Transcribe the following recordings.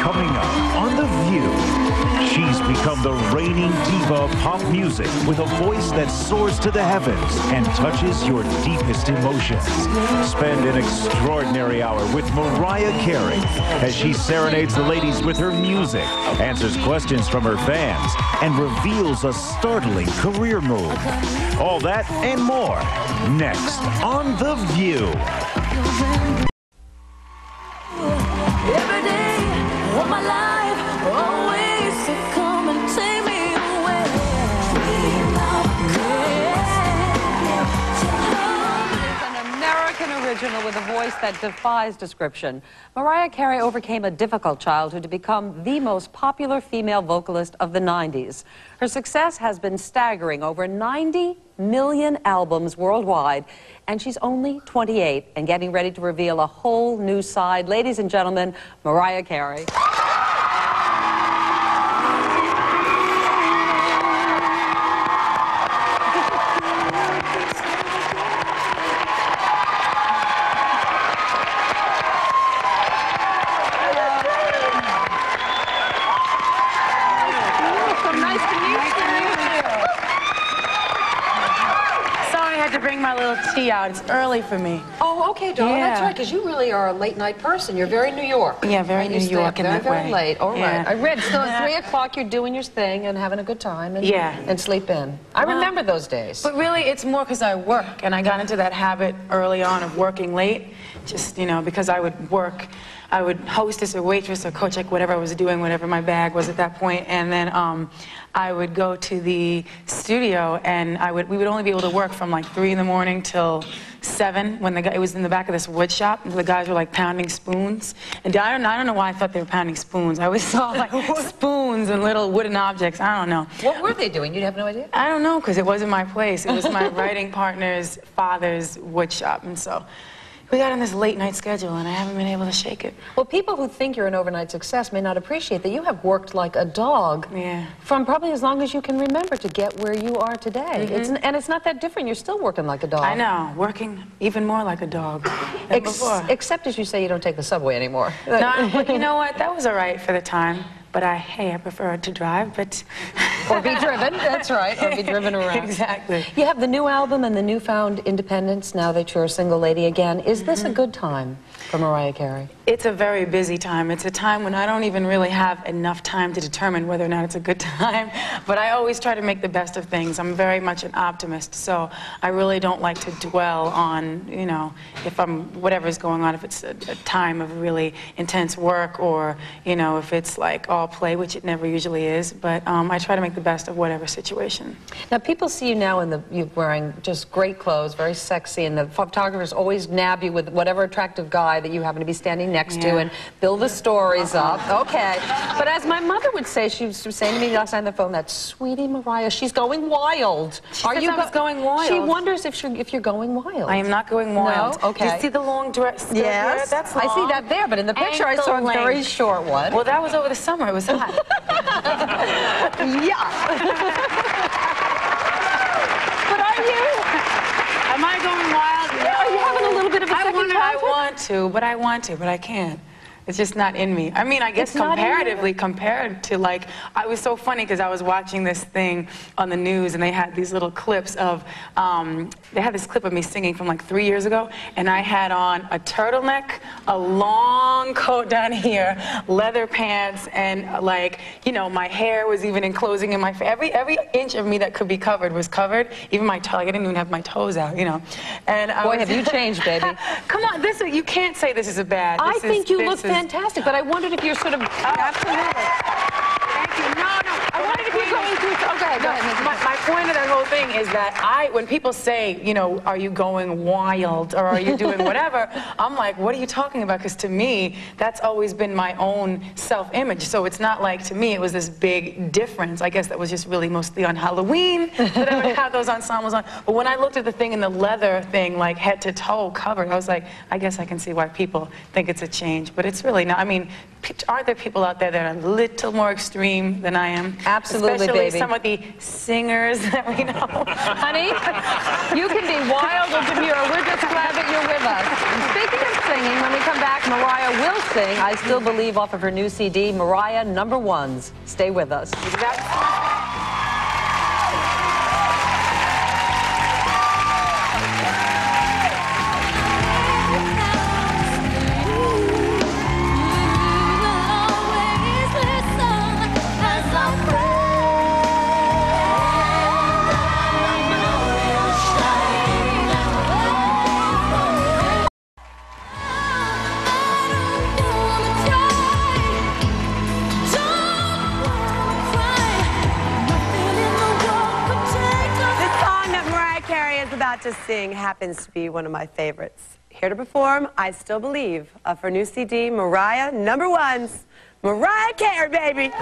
Coming up on The View, she's become the reigning diva of pop music with a voice that soars to the heavens and touches your deepest emotions. Spend an extraordinary hour with Mariah Carey as she serenades the ladies with her music, answers questions from her fans, and reveals a startling career move. All that and more next on The View. Every day of my life, always to come and take me away. It's an American original with a voice that defies description. Mariah Carey overcame a difficult childhood to become the most popular female vocalist of the 90s. Her success has been staggering, over 90 million albums worldwide, and she's only 28 and getting ready to reveal a whole new side. Ladies and gentlemen, Mariah Carey. To bring my little tea out. It's early for me. Oh, okay, darling. Yeah. That's right, because you really are a late-night person. You're very New York. Yeah, very New York in that very way. late. All right. Yeah. I read, so at 3 o'clock you're doing your thing and having a good time and, and sleep in. I remember those days. But really, it's more because I work, and I got into that habit early on of working late, just, you know, because I would work. I would hostess or waitress or coach, like whatever I was doing, whatever my bag was at that point, and then I would go to the studio, and we would only be able to work from like 3 in the morning till 7 when it was in the back of this wood shop. And the guys were like pounding spoons, and I don't know why I thought they were pounding spoons. I always saw like spoons and little wooden objects. I don't know. What were they doing? You have no idea? I don't know, because it wasn't my place. It was my writing partner's father's wood shop, and so we got on this late night schedule, and I haven't been able to shake it. Well, people who think you're an overnight success may not appreciate that you have worked like a dog from probably as long as you can remember to get where you are today. And it's not that different. You're still working like a dog. I know, working even more like a dog than before. Except as you say, you don't take the subway anymore. No, but you know what? That was all right for the time. But I prefer to drive, but... Or be driven, that's right, or be driven around. Exactly. You have the new album and the newfound independence now that you're a single lady again. Is this a good time for Mariah Carey? It's a very busy time. It's a time when I don't even really have enough time to determine whether or not it's a good time, but I always try to make the best of things. I'm very much an optimist, so I really don't like to dwell on, you know, if whatever's going on, if it's a time of really intense work, or, you know, if it's like all play, which it never usually is, but I try to make the best of whatever situation. Now, people see you now you're wearing just great clothes, very sexy, and the photographers always nab you with whatever attractive guy that you happen to be standing next to and build the stories up. Okay. But as my mother would say, she was saying to me last night on the phone, that sweetie Mariah, she's going wild. Are you going wild? She wonders if you're going wild. I am not going wild. No? Okay. Do you see the long dress? Yes. That's long. I see that there, but in the picture I saw a very short one. Well, that was over the summer. It was hot. Yeah. But are you? Am I going wild? Yeah, are you having a little bit of a second childhood? I want to, but I can't. It's just not in me. I mean, I guess comparatively, compared to, like, it was so funny because I was watching this thing on the news, and they had these little clips of, they had this clip of me singing from like 3 years ago, and I had on a turtleneck, a long coat down here, leather pants, and like, you know, my hair was even enclosing in my face. Every inch of me that could be covered was covered, even my toe. Like, I didn't even have my toes out, you know. And boy, have you changed, baby. Come on, you can't say this is a bad. I think you look fantastic, but I wondered if you're sort of... Absolutely. Thank you. No. I wondered if you're going through... Okay, go ahead. My point of that whole thing is that when people say, you know, are you going wild or are you doing whatever, I'm like, what are you talking about? Because to me, that's always been my own self-image. So it's not like, to me, it was this big difference. I guess that was just really mostly on Halloween that I would have those ensembles on. But when I looked at the thing in the leather thing, like head to toe covered, I was like, I guess I can see why people think it's a change. But it's really not. I mean, aren't there people out there that are a little more extreme than I am? Absolutely, Especially baby. some of the singers that we know. Honey, you can be wild or demure. We're just glad that you're with us. And speaking of singing, when we come back, Mariah will sing I Still Believe off of her new CD, Mariah Number Ones. Stay with us. About to sing happens to be one of my favorites. Here to perform I Still Believe of her new CD, Mariah Number Ones. Mariah Carey, baby.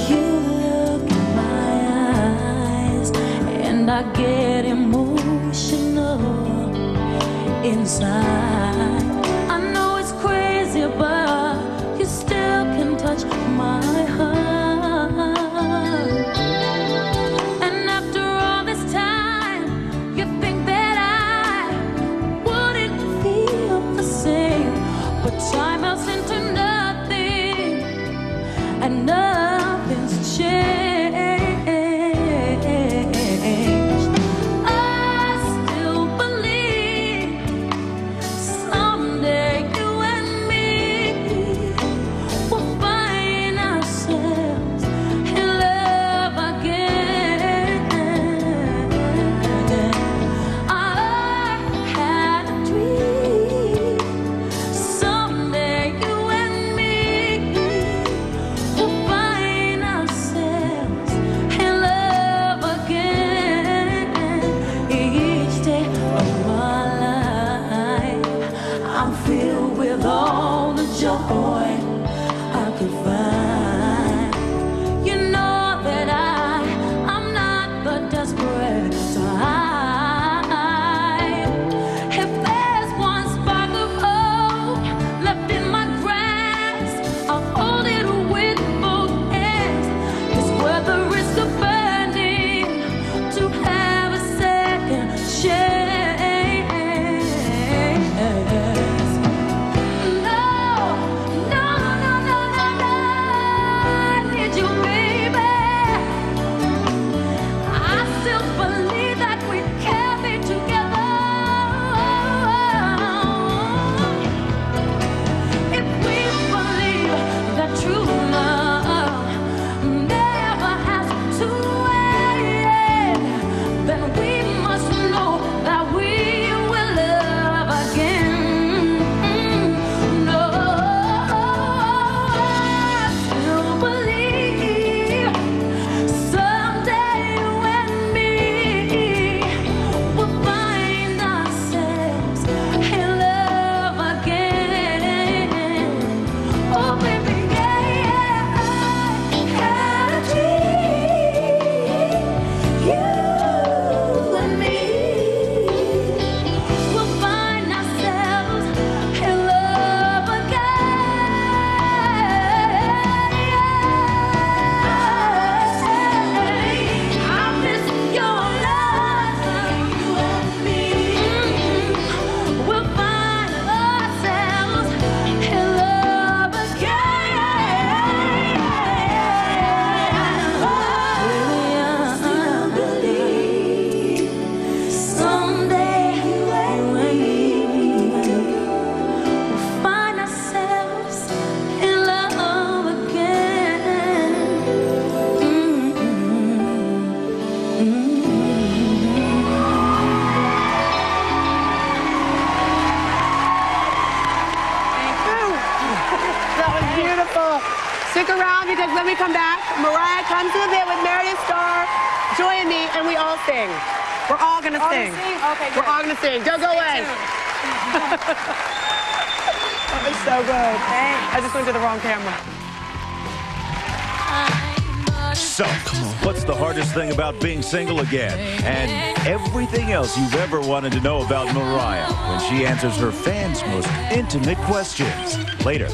You look in my eyes and I get emotional inside. I know it's crazy, but you still can touch my heart. And after all this time, you think that I wouldn't feel the same. But time melts into nothing, and nothing's changed. Stick around because when we come back, Mariah comes to the bit with Meredith Starr, Joy and me, and we all sing. We're all going to sing. Okay, We're all going to sing. Don't go away. That was so good. Thanks. I just went to the wrong camera. So, what's the hardest thing about being single again? And everything else you've ever wanted to know about Mariah when she answers her fans' most intimate questions. Later.